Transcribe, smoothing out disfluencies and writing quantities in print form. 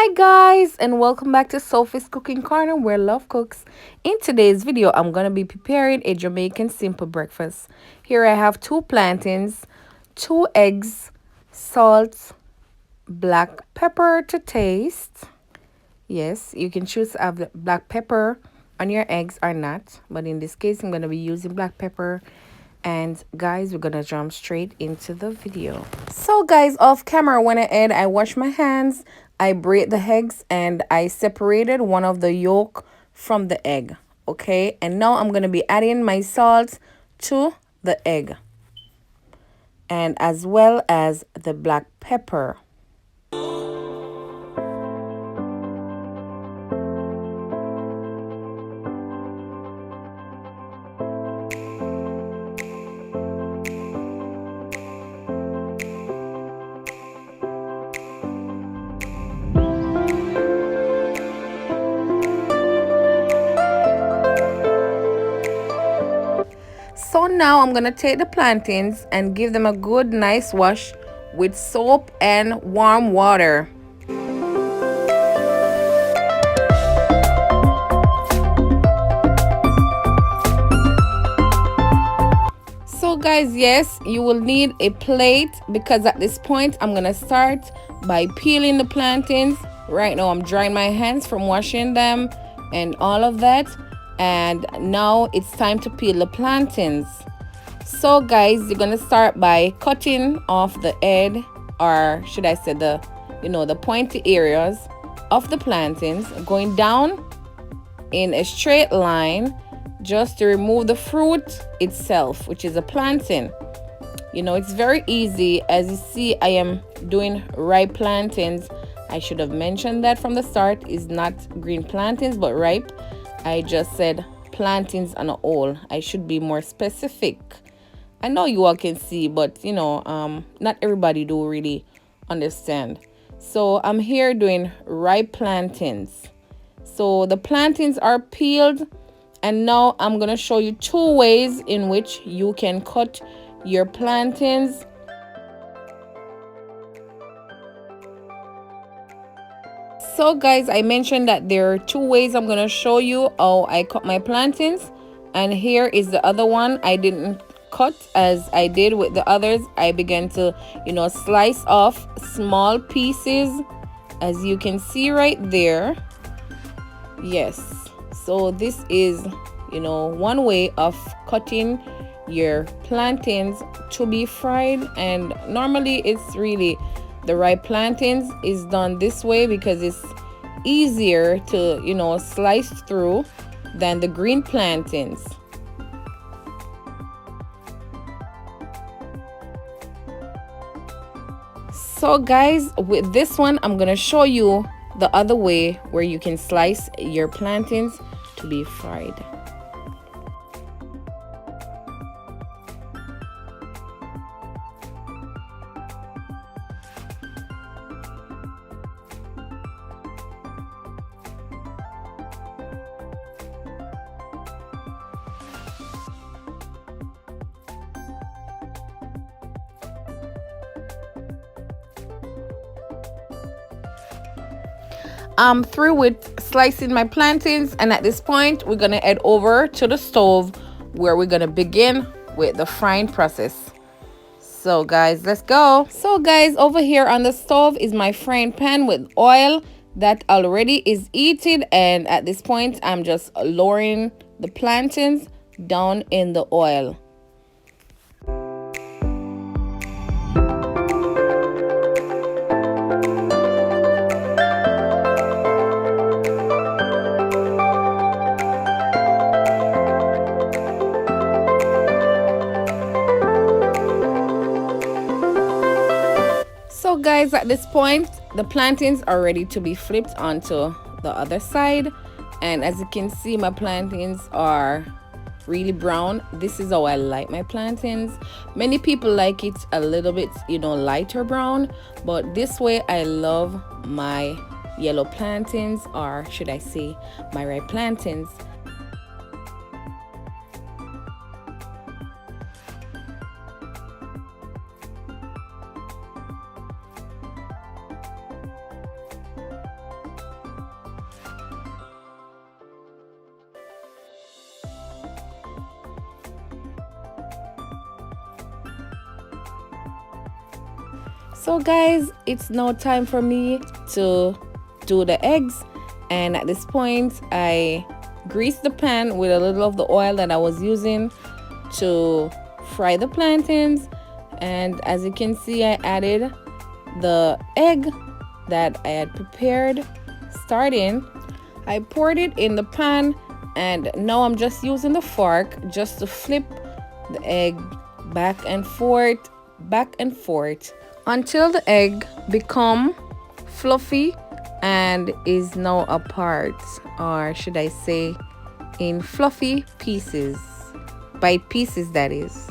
Hi guys, and welcome back to Sophie's Cooking Corner where love cooks. In today's video, I'm going to be preparing a Jamaican simple breakfast. Here I have 2 plantains, 2 eggs, salt, black pepper to taste. Yes, you can choose to have black pepper on your eggs or not, but in this case I'm going to be using black pepper. And guys, we're gonna jump straight into the video. So guys, off camera, went ahead, I washed my hands, I break the eggs, and I separated one of the yolk from the egg. Okay, and now I'm gonna be adding my salt to the egg, and as well as the black pepper. So now I'm gonna take the plantains and give them a good nice wash with soap and warm water. So guys, yes, you will need a plate because at this point I'm gonna start by peeling the plantains. Right now I'm drying my hands from washing them and all of that. And now it's time to peel the plantains. So guys, you're gonna start by cutting off the head, or should I say the pointy areas of the plantains, going down in a straight line just to remove the fruit itself, which is a plantain. It's very easy. As you see, I am doing ripe plantains. I should have mentioned that from the start. It's not green plantains but ripe. I just said plantains on a whole. I should be more specific. I know you all can see, but not everybody do really understand. So I'm here doing ripe plantains. So the plantains are peeled, and now I'm gonna show you 2 ways in which you can cut your plantains. So guys, I mentioned that there are 2 ways I'm gonna show you how I cut my plantains, and here is the other one. I didn't cut as I did with the others. I began to slice off small pieces, as you can see right there. Yes, so this is one way of cutting your plantains to be fried, and normally it's really the ripe plantains is done this way because it's easier to slice through than the green plantains. So guys, with this one I'm gonna show you the other way where you can slice your plantains to be fried. I'm through with slicing my plantains, and at this point we're gonna head over to the stove where we're gonna begin with the frying process. So guys, let's go. So guys, over here on the stove is my frying pan with oil that already is heated, and at this point I'm just lowering the plantains down in the oil. So guys, at this point the plantains are ready to be flipped onto the other side, and as you can see, my plantains are really brown. This is how I like my plantains. Many people like it a little bit lighter brown, but this way I love my yellow plantains, or should I say my ripe plantains. So guys, it's now time for me to do the eggs, and at this point I greased the pan with a little of the oil that I was using to fry the plantains. And as you can see, I added the egg that I had prepared. Starting, I poured it in the pan, and now I'm just using the fork just to flip the egg back and forth until the egg become fluffy and is now apart, or should I say in fluffy pieces, bite pieces that is.